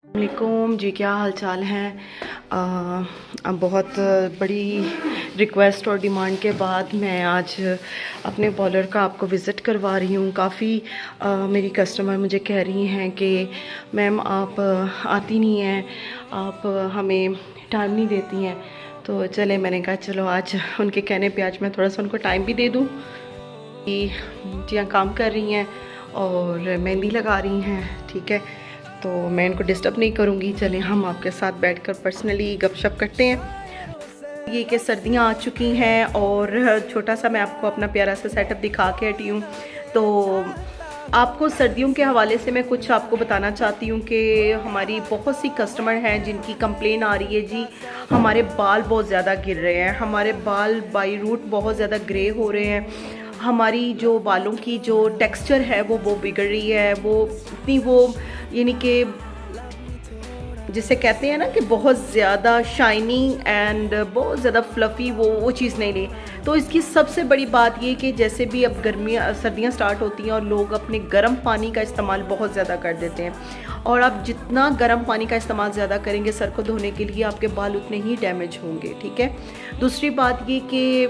वालेकुम जी, क्या हाल चाल हैं। अब बहुत बड़ी रिक्वेस्ट और डिमांड के बाद मैं आज अपने पार्लर का आपको विज़िट करवा रही हूँ। काफ़ी मेरी कस्टमर मुझे कह रही हैं कि मैम आप आती नहीं हैं, आप हमें टाइम नहीं देती हैं। तो चले, मैंने कहा चलो आज उनके कहने पे आज मैं थोड़ा सा उनको टाइम भी दे दूँ कि जियाँ काम कर रही हैं और मेहंदी लगा रही हैं, ठीक है, तो मैं इनको डिस्टर्ब नहीं करूँगी। चलें हम आपके साथ बैठकर पर्सनली गपशप करते हैं। ये कि सर्दियाँ आ चुकी हैं और छोटा सा मैं आपको अपना प्यारा सा सेटअप दिखा के हटी हूँ। तो आपको सर्दियों के हवाले से मैं कुछ आपको बताना चाहती हूँ कि हमारी बहुत सी कस्टमर हैं जिनकी कंप्लेन आ रही है, जी हमारे बाल बहुत ज़्यादा गिर रहे हैं, हमारे बाल बाई रूट बहुत ज़्यादा ग्रे हो रहे हैं, हमारी जो बालों की जो टेक्सचर है वो बिगड़ रही है, वो इतनी वो यानी कि जिसे कहते हैं ना कि बहुत ज़्यादा शाइनिंग एंड बहुत ज़्यादा फ्लफ़ी वो चीज़ नहीं रही। तो इसकी सबसे बड़ी बात ये कि जैसे भी अब सर्दियाँ स्टार्ट होती हैं और लोग अपने गर्म पानी का इस्तेमाल बहुत ज़्यादा कर देते हैं, और आप जितना गर्म पानी का इस्तेमाल ज़्यादा करेंगे सर को धोने के लिए, आपके बाल उतने ही डैमेज होंगे, ठीक है। दूसरी बात ये कि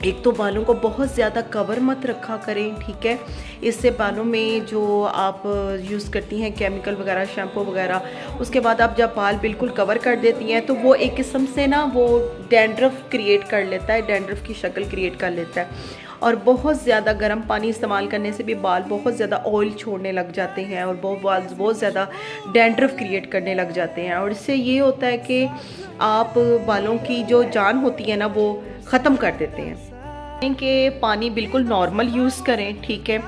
एक तो बालों को बहुत ज़्यादा कवर मत रखा करें, ठीक है। इससे बालों में जो आप यूज़ करती हैं केमिकल वगैरह, शैम्पू वगैरह, उसके बाद आप जब बाल बिल्कुल कवर कर देती हैं तो वो एक किस्म से ना वो डैंड्रफ क्रिएट कर लेता है, डैंड्रफ की शक्ल क्रिएट कर लेता है। और बहुत ज़्यादा गर्म पानी इस्तेमाल करने से भी बाल बहुत ज़्यादा ऑयल छोड़ने लग जाते हैं और बहुत ज़्यादा डैंड्रफ क्रिएट करने लग जाते हैं, और इससे ये होता है कि आप बालों की जो जान होती है ना वो ख़त्म कर देते हैं। कि पानी बिल्कुल नॉर्मल यूज़ करें, ठीक है,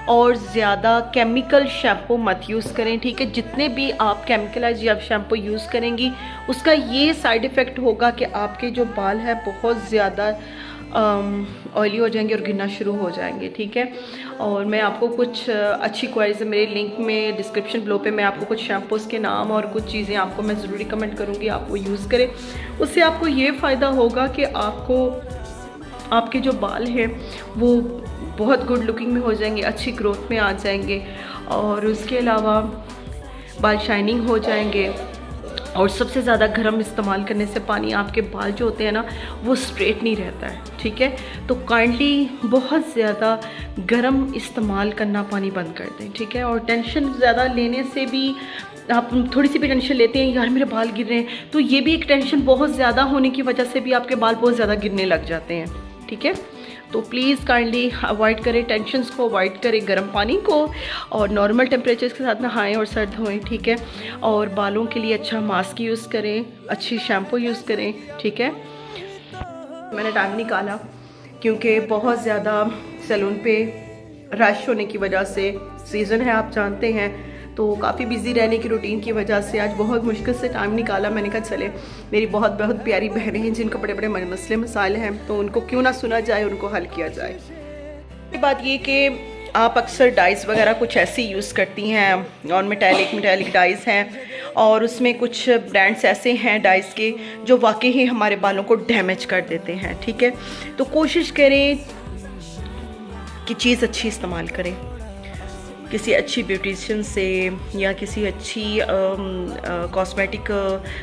और ज़्यादा केमिकल शैम्पू मत यूज़ करें, ठीक है। जितने भी आप केमिकलाइज या शैम्पू यूज़ करेंगी उसका ये साइड इफ़ेक्ट होगा कि आपके जो बाल है बहुत ज़्यादा ऑयली हो जाएंगे और गिरना शुरू हो जाएंगे, ठीक है। और मैं आपको कुछ अच्छी क्वालिटी से मेरे लिंक में डिस्क्रिप्शन बिलो पे मैं आपको कुछ शैम्पूज़ के नाम और कुछ चीज़ें आपको मैं ज़रूर रिकमेंड करूँगी, आप वो यूज़ करें। उससे आपको ये फ़ायदा होगा कि आपके जो बाल हैं वो बहुत गुड लुकिंग में हो जाएंगे, अच्छी ग्रोथ में आ जाएंगे, और उसके अलावा बाल शाइनिंग हो जाएंगे। और सबसे ज़्यादा गर्म इस्तेमाल करने से पानी आपके बाल जो होते हैं ना वो स्ट्रेट नहीं रहता है, ठीक है। तो काइंडली बहुत ज़्यादा गर्म इस्तेमाल करना पानी बंद कर दें, ठीक है। और टेंशन ज़्यादा लेने से भी, आप थोड़ी सी भी टेंशन लेते हैं यार मेरे बाल गिर रहे हैं, तो ये भी एक टेंशन बहुत ज़्यादा होने की वजह से भी आपके बाल बहुत ज़्यादा गिरने लग जाते हैं, ठीक है। तो प्लीज़ काइंडली अवॉइड करें टेंशन्स को, अवॉइड करें गर्म पानी को, और नॉर्मल टेम्परेचर के साथ नहाएं और सर धोएं, ठीक है। और बालों के लिए अच्छा मास्क यूज़ करें, अच्छी शैम्पू यूज़ करें, ठीक है। मैंने टाइम निकाला क्योंकि बहुत ज़्यादा सैलून पे रश होने की वजह से, सीज़न है आप जानते हैं, तो काफ़ी बिज़ी रहने की रूटीन की वजह से आज बहुत मुश्किल से टाइम निकाला। मैंने कहा चले, मेरी बहुत बहुत प्यारी बहनें हैं जिनका बड़े बड़े मसले मसाइल हैं, तो उनको क्यों ना सुना जाए, उनको हल किया जाए। बात ये कि आप अक्सर डाइज़ वगैरह कुछ ऐसी यूज़ करती हैं और मेटालिक डाइज़ हैं, और उसमें कुछ ब्रांड्स ऐसे हैं डाइज़ के जो वाकई ही हमारे बालों को डैमेज कर देते हैं, ठीक है। तो कोशिश करें कि चीज़ अच्छी इस्तेमाल करें, किसी अच्छी ब्यूटिशियन से या किसी अच्छी कॉस्मेटिक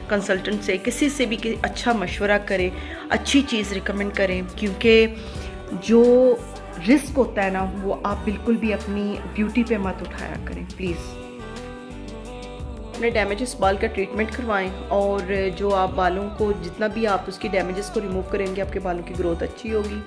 कंसल्टेंट से, किसी से भी अच्छा मशवरा करें, अच्छी चीज़ रिकमेंड करें, क्योंकि जो रिस्क होता है ना वो आप बिल्कुल भी अपनी ब्यूटी पे मत उठाया करें प्लीज़। अपने डैमेजेस बाल का ट्रीटमेंट करवाएं, और जो आप बालों को जितना भी आप उसकी डैमेजेस को रिमूव करेंगे आपके बालों की ग्रोथ अच्छी होगी।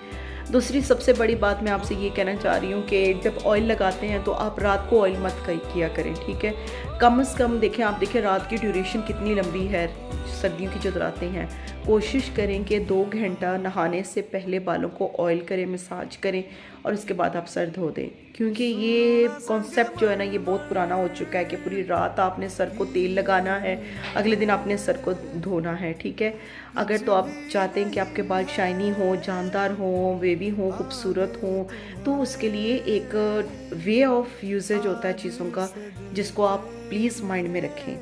दूसरी सबसे बड़ी बात मैं आपसे ये कहना चाह रही हूँ कि जब ऑयल लगाते हैं तो आप रात को ऑयल मत किया करें, ठीक है। कम से कम देखें, आप देखें रात की ड्यूरेशन कितनी लंबी है सर्दियों की जो रातें हैं, कोशिश करें कि 2 घंटा नहाने से पहले बालों को ऑयल करें, मसाज करें, और उसके बाद आप सर धो दें। क्योंकि ये कॉन्सेप्ट जो है ना ये बहुत पुराना हो चुका है कि पूरी रात आपने सर को तेल लगाना है, अगले दिन आपने सर को धोना है, ठीक है। अगर तो आप चाहते हैं कि आपके बाल शाइनी हो, जानदार हो, वेवी हो, खूबसूरत हो, तो उसके लिए एक वे ऑफ यूजेज होता है चीज़ों का, जिसको आप प्लीज़ माइंड में रखें।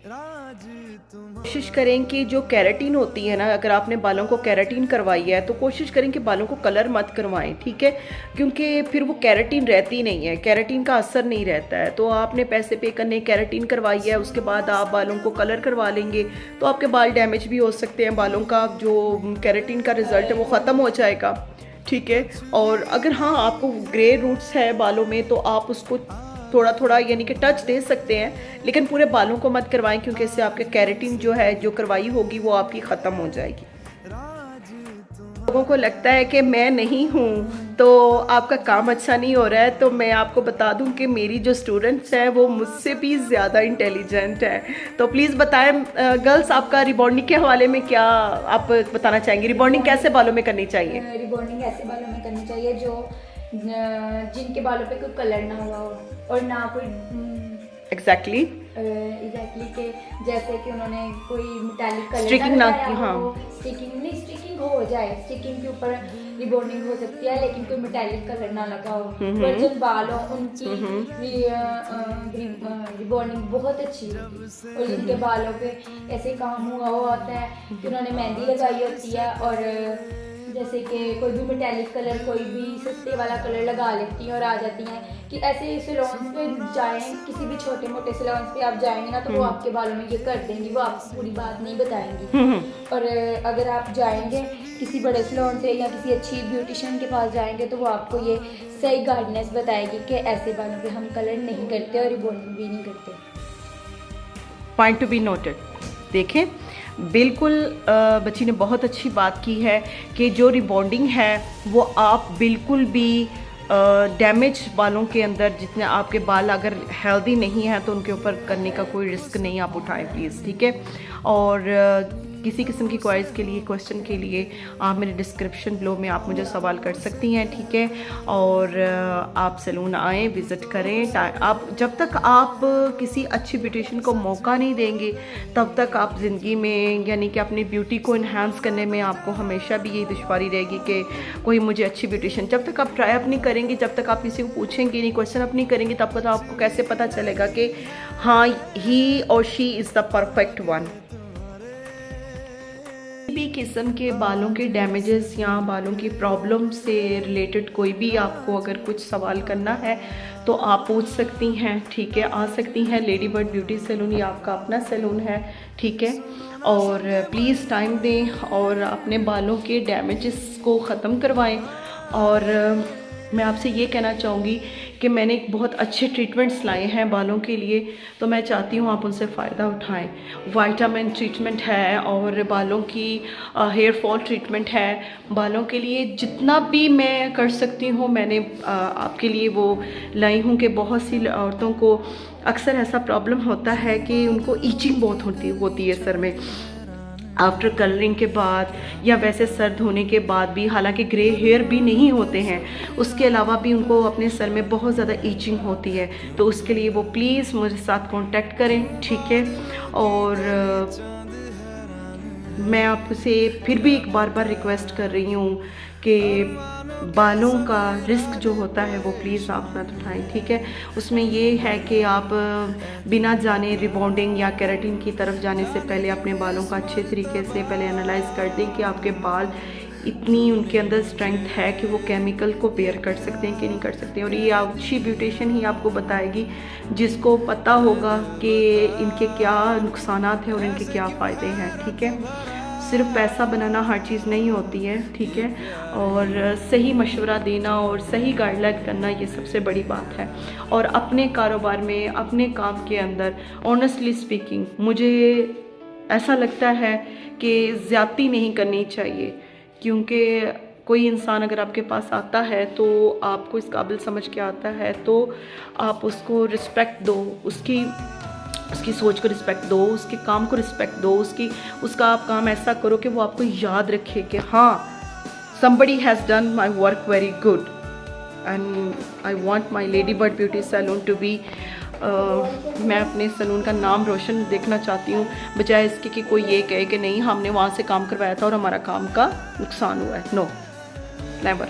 कोशिश करें कि जो केराटिन होती है ना, अगर आपने बालों को केराटिन करवाई है तो कोशिश करें कि बालों को कलर मत करवाएं, ठीक है, क्योंकि फिर वो केराटिन रहती नहीं है, केराटिन का असर नहीं रहता है। तो आपने पैसे पे करने केराटिन करवाई है, उसके बाद आप बालों को कलर करवा लेंगे तो आपके बाल डैमेज भी हो सकते हैं, बालों का जो केराटिन का रिजल्ट है वो ख़त्म हो जाएगा, ठीक है। और अगर हाँ आपको ग्रे रूट्स है बालों में तो आप उसको थोड़ा थोड़ा यानी कि टच दे सकते हैं, लेकिन पूरे बालों को मत करवाएं क्योंकि इससे आपके केराटिन जो है जो करवाई होगी वो आपकी ख़त्म हो जाएगी। लोगों को लगता है कि मैं नहीं हूँ तो आपका काम अच्छा नहीं हो रहा है, तो मैं आपको बता दूं कि मेरी जो स्टूडेंट्स हैं वो मुझसे भी ज़्यादा इंटेलिजेंट है। तो प्लीज़ बताएं गर्ल्स, आपका रिबॉन्डिंग के हवाले में क्या आप बताना चाहेंगी? रिबॉन्डिंग कैसे बालों में करनी चाहिए? रिबॉन्डिंग ऐसे बालों में करनी चाहिए जो जिनके बालों पे कोई कलर ना हुआ हो और ना कोई एग्जैक्टली के जैसे कि उन्होंने कोई मेटालिक कलर स्टिकिंग ना की, हाँ स्टिकिंग हो जाए, स्टिकिंग के ऊपर रिबॉन्डिंग हो सकती है लेकिन कोई मेटालिक कलर ना लगा हो। पर जिन बालों उनकी रिबॉन्डिंग बहुत अच्छी होती है और जिनके बालों पे ऐसे काम हुआ होता है कि उन्होंने मेहंदी लगाई होती है और जैसे कि कोई भी मेटालिक कलर कोई भी सस्ते वाला कलर लगा लेती हैं और आ जाती हैं कि ऐसे सैलून पे जाएं, किसी भी छोटे मोटे सैलून पे आप जाएंगे ना तो वो आपके बालों में ये कर देंगी, वो आपको पूरी बात नहीं बताएंगी। और अगर आप जाएंगे किसी बड़े सैलून से या किसी अच्छी ब्यूटिशियन के पास जाएंगे तो वो आपको ये सही गाइडेंस बताएगी कि ऐसे बालों पे हम कलर नहीं करते और रिबॉन्डिंग भी नहीं करते। Point to be noted. देखें, बिल्कुल बच्ची ने बहुत अच्छी बात की है कि जो रिबॉन्डिंग है वो आप बिल्कुल भी डैमेज बालों के अंदर, जितने आपके बाल अगर हेल्दी नहीं हैं तो उनके ऊपर करने का कोई रिस्क नहीं आप उठाएं प्लीज़, ठीक है। और किसी किस्म की क्वाइज के लिए, क्वेश्चन के लिए आप मेरे डिस्क्रिप्शन बिलो में आप मुझे सवाल कर सकती हैं, ठीक है। और आप सैलून आएँ, विज़िट करें। आप जब तक आप किसी अच्छी ब्यूटिशियन को मौका नहीं देंगे तब तक आप ज़िंदगी में यानी कि अपनी ब्यूटी को इन्हांस करने में आपको हमेशा भी यही दुश्वारी रहेगी कि कोई मुझे अच्छी ब्यूटिशियन। जब तक आप ट्राई अप नहीं करेंगे, जब तक आप किसी को पूछेंगे नहीं, क्वेश्चन अप नहीं करेंगे, तब तक आपको कैसे पता चलेगा कि हाँ ही और she is the perfect one. भी किस्म के बालों के डैमेजेस या बालों की प्रॉब्लम से रिलेटेड कोई भी आपको अगर कुछ सवाल करना है तो आप पूछ सकती हैं, ठीक है। आ सकती हैं लेडी बर्ड ब्यूटी सैलून, ये आपका अपना सैलून है, ठीक है। और प्लीज़ टाइम दें और अपने बालों के डैमेजेस को ख़त्म करवाएं। और मैं आपसे ये कहना चाहूँगी कि मैंने एक बहुत अच्छे ट्रीटमेंट्स लाए हैं बालों के लिए, तो मैं चाहती हूँ आप उनसे फ़ायदा उठाएं। वाइटामिन ट्रीटमेंट है और बालों की हेयर फॉल ट्रीटमेंट है। बालों के लिए जितना भी मैं कर सकती हूँ मैंने आपके लिए वो लाई हूँ कि बहुत सी औरतों को अक्सर ऐसा प्रॉब्लम होता है कि उनको ईचिंग बहुत होती है सर में आफ्टर कलरिंग के बाद या वैसे सर्द होने के बाद भी, हालांकि ग्रे हेयर भी नहीं होते हैं, उसके अलावा भी उनको अपने सर में बहुत ज़्यादा ईचिंग होती है। तो उसके लिए वो प्लीज़ मुझे साथ कांटेक्ट करें, ठीक है। और मैं आपसे फिर भी एक बार रिक्वेस्ट कर रही हूँ कि बालों का रिस्क जो होता है वो प्लीज़ आप मत उठाएं, ठीक है। उसमें ये है कि आप बिना जाने रिबॉन्डिंग या केराटिन की तरफ जाने से पहले अपने बालों का अच्छे तरीके से पहले एनालाइज कर दें कि आपके बाल इतनी उनके अंदर स्ट्रेंथ है कि वो केमिकल को बेयर कर सकते हैं कि नहीं कर सकते। और ये अच्छी ब्यूटिशियन ही आपको बताएगी जिसको पता होगा कि इनके क्या नुकसानात हैं और इनके क्या फ़ायदे हैं, ठीक है। सिर्फ पैसा बनाना हर चीज़ नहीं होती है, ठीक है। और सही मशवरा देना और सही गाइडलाइन करना ये सबसे बड़ी बात है। और अपने कारोबार में, अपने काम के अंदर ऑनेस्टली स्पीकिंग मुझे ऐसा लगता है कि ज़्यादती नहीं करनी चाहिए, क्योंकि कोई इंसान अगर आपके पास आता है तो आपको इस काबिल समझ के आता है तो आप उसको रिस्पेक्ट दो, उसकी सोच को रिस्पेक्ट दो, उसके काम को रिस्पेक्ट दो, उसका आप काम ऐसा करो कि वो आपको याद रखे कि हाँ somebody has done my work very good and I want my Ladybird Beauty Salon to be मैं अपने सैलून का नाम रोशन देखना चाहती हूँ, बजाय इसके कि कोई ये कहे कि नहीं हमने वहाँ से काम करवाया था और हमारा काम का नुकसान हुआ है। No, never.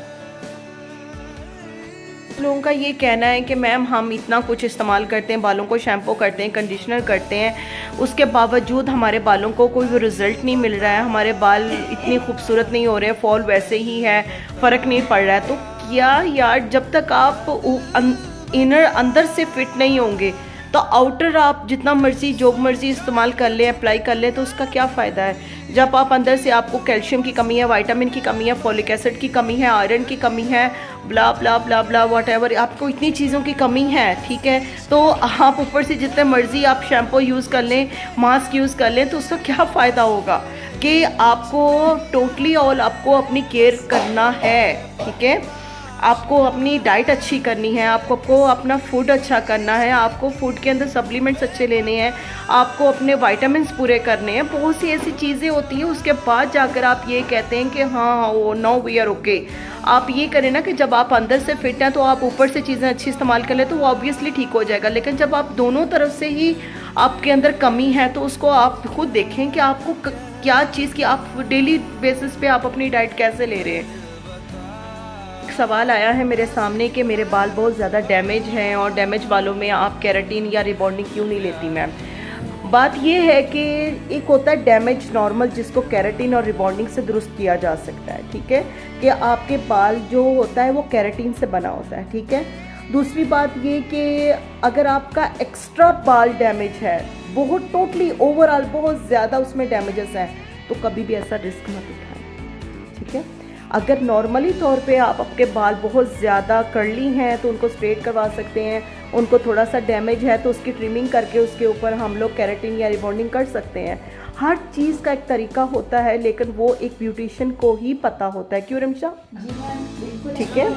लोगों का ये कहना है कि मैम हम इतना कुछ इस्तेमाल करते हैं, बालों को शैम्पू करते हैं, कंडीशनर करते हैं, उसके बावजूद हमारे बालों को कोई भी रिज़ल्ट नहीं मिल रहा है, हमारे बाल इतनी खूबसूरत नहीं हो रहे, फॉल वैसे ही है, फ़र्क नहीं पड़ रहा है। तो क्या यार, जब तक आप इनर अंदर से फिट नहीं होंगे तो आउटर आप जितना मर्जी जो मर्जी इस्तेमाल कर लें, अप्लाई कर लें, तो उसका क्या फ़ायदा है जब आप अंदर से आपको कैल्शियम की कमी है, विटामिन की कमी है, फॉलिक एसिड की कमी है, आयरन की कमी है, ब्ला ब्ला ब्ला ब्ला व्हाटएवर, आपको इतनी चीज़ों की कमी है, ठीक है। तो आप ऊपर से जितने मर्जी आप शैम्पू यूज़ कर लें, मास्क यूज़ कर लें, तो उसका क्या फ़ायदा होगा कि आपको टोटली ऑल आपको अपनी केयर करना है, ठीक है। आपको अपनी डाइट अच्छी करनी है, आपको अपना फूड अच्छा करना है, आपको फूड के अंदर सप्लीमेंट्स अच्छे लेने हैं, आपको अपने विटामिन्स पूरे करने हैं, बहुत सी ऐसी चीज़ें होती हैं। उसके बाद जाकर आप ये कहते हैं कि हाँ वो नो वी आर ओके। आप ये करें ना कि जब आप अंदर से फिट हैं तो आप ऊपर से चीज़ें अच्छी इस्तेमाल कर लें तो वो ऑब्वियसली ठीक हो जाएगा। लेकिन जब आप दोनों तरफ से ही आपके अंदर कमी है तो उसको आप खुद देखें कि आपको क्या चीज़ की आप डेली बेसिस पे आप अपनी डाइट कैसे ले रहे हैं। सवाल आया है मेरे सामने कि मेरे बाल बहुत ज़्यादा डैमेज हैं और डैमेज बालों में आप केराटिन या रिबॉन्डिंग क्यों नहीं लेती मैम। बात ये है कि एक होता है डैमेज नॉर्मल, जिसको केराटिन और रिबॉन्डिंग से दुरुस्त किया जा सकता है, ठीक है, कि आपके बाल जो होता है वो केराटिन से बना होता है, ठीक है। दूसरी बात ये कि अगर आपका एक्स्ट्रा बाल डैमेज है, बहुत टोटली ओवरऑल बहुत ज़्यादा उसमें डैमेजेस हैं, तो कभी भी ऐसा रिस्क मत उठाएं, ठीक है। अगर नॉर्मली तौर पे आपके बाल बहुत ज़्यादा कर्ली हैं तो उनको स्ट्रेट करवा सकते हैं, उनको थोड़ा सा डैमेज है तो उसकी ट्रिमिंग करके उसके ऊपर हम लोग केराटिन या रिबॉन्डिंग कर सकते हैं। हर चीज़ का एक तरीका होता है, लेकिन वो एक ब्यूटिशियन को ही पता होता है, क्यों रिमशा? जी मैम, बिल्कुल ठीक है,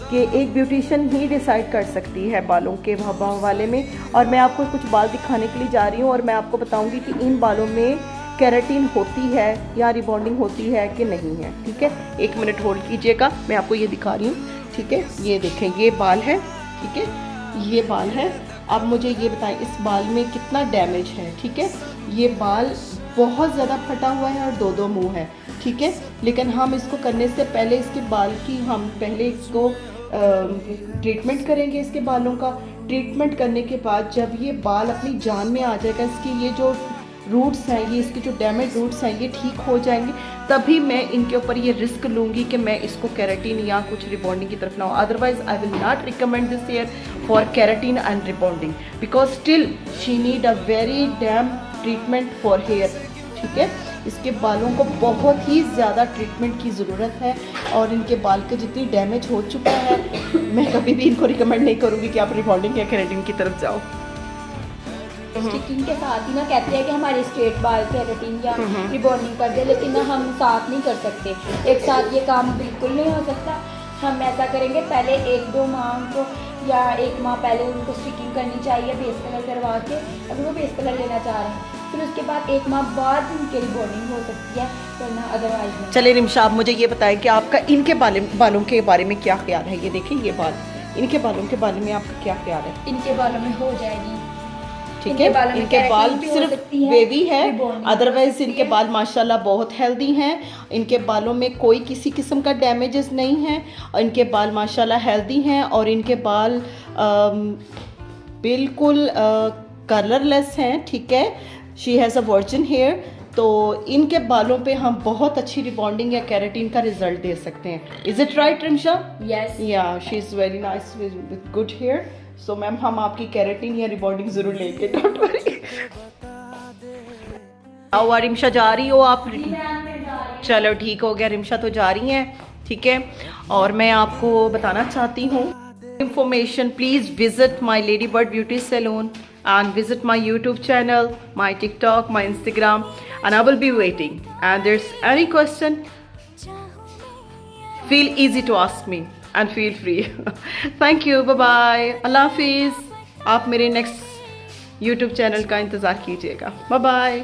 कि एक ब्यूटिशियन ही डिसाइड कर सकती है बालों के वाले में। और मैं आपको कुछ बाल दिखाने के लिए जा रही हूँ और मैं आपको बताऊँगी कि इन बालों में केराटिन होती है या रिबॉन्डिंग होती है कि नहीं है, ठीक है। 1 मिनट होल्ड कीजिएगा, मैं आपको ये दिखा रही हूँ, ठीक है। ये देखें, ये बाल है, ठीक है, ये बाल है। अब मुझे ये बताएं इस बाल में कितना डैमेज है, ठीक है। ये बाल बहुत ज़्यादा फटा हुआ है और 2-2 मुँह है, ठीक है। लेकिन हम इसको करने से पहले इसके बाल की हम पहले इसको ट्रीटमेंट करेंगे। इसके बालों का ट्रीटमेंट करने के बाद जब ये बाल अपनी जान में आ जाएगा, इसकी ये जो रूट्स हैं, ये इसके जो डैमेज रूट्स हैं ये ठीक हो जाएंगे, तभी मैं इनके ऊपर ये रिस्क लूँगी कि मैं इसको केराटिन या कुछ रिबॉन्डिंग की तरफ ना हो। Otherwise I will not recommend this hair for keratin and rebonding, because still she need a very damn treatment for hair, ठीक है। इसके बालों को बहुत ही ज़्यादा ट्रीटमेंट की ज़रूरत है और इनके बाल के जितनी डैमेज हो चुका है, मैं कभी भी इनको रिकमेंड नहीं करूँगी कि आप रिबॉन्डिंग या केराटिन की तरफ जाओ। स्टिकिंग के साथ ही ना कहते हैं कि हमारे स्ट्रेट बाल केराटिन या रिबॉन्डिंग कर दे, लेकिन ना हम साथ नहीं कर सकते, एक साथ ये काम बिल्कुल नहीं हो सकता। हम ऐसा करेंगे, पहले 1-2 माह को या 1 माह पहले उनको स्टिकिंग करनी चाहिए बेस कलर करवा के, अगर वो बेस कलर लेना चाह रहे हैं। फिर उसके बाद 1 माह बाद उनकी रिबॉन्डिंग हो सकती है, वरना अदरवाइज नहीं। चलिए रिमशा, आप मुझे ये बताएं कि आपका इनके बालों के बारे में क्या ख्याल है। ये देखिए, ये बाल, इनके बालों के बारे में आपका क्या ख्याल है? इनके बालों में हो जाएगी, ठीक है। इनके बाल सिर्फ वेवी है, अदरवाइज इनके बाल माशाल्लाह बहुत हेल्दी हैं। इनके बालों में कोई किसी किस्म का डैमेजेस नहीं है, इनके बाल माशाल्लाह हेल्दी हैं और इनके बाल बिल्कुल कलरलेस हैं, ठीक है। She has a virgin hair, तो इनके बालों पे हम बहुत अच्छी रिबॉन्डिंग या केराटिन का रिजल्ट दे सकते हैं। Is it right Rimsha? Yes, yeah she is very nice with good hair. So ma'am, हम आपकी केराटिन या रिबॉन्डिंग जरूर लेंगे, डोंट वरी। आओ रिमशा, जा रही हो आप? चलो ठीक हो गया, रिमशा तो जा रही हैं, ठीक है। और मैं आपको बताना चाहती हूँ information, please visit my Ladybird Beauty Salon and visit my YouTube channel, my TikTok, my Instagram, and I will be waiting. And there's any question, feel easy to ask me and feel free. Thank you, bye bye, Allah Hafiz. आप मेरे next YouTube channel का इंतज़ार कीजिएगा, bye bye.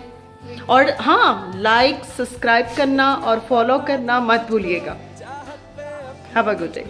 और हाँ, like subscribe करना और follow करना मत भूलिएगा। Have a good day.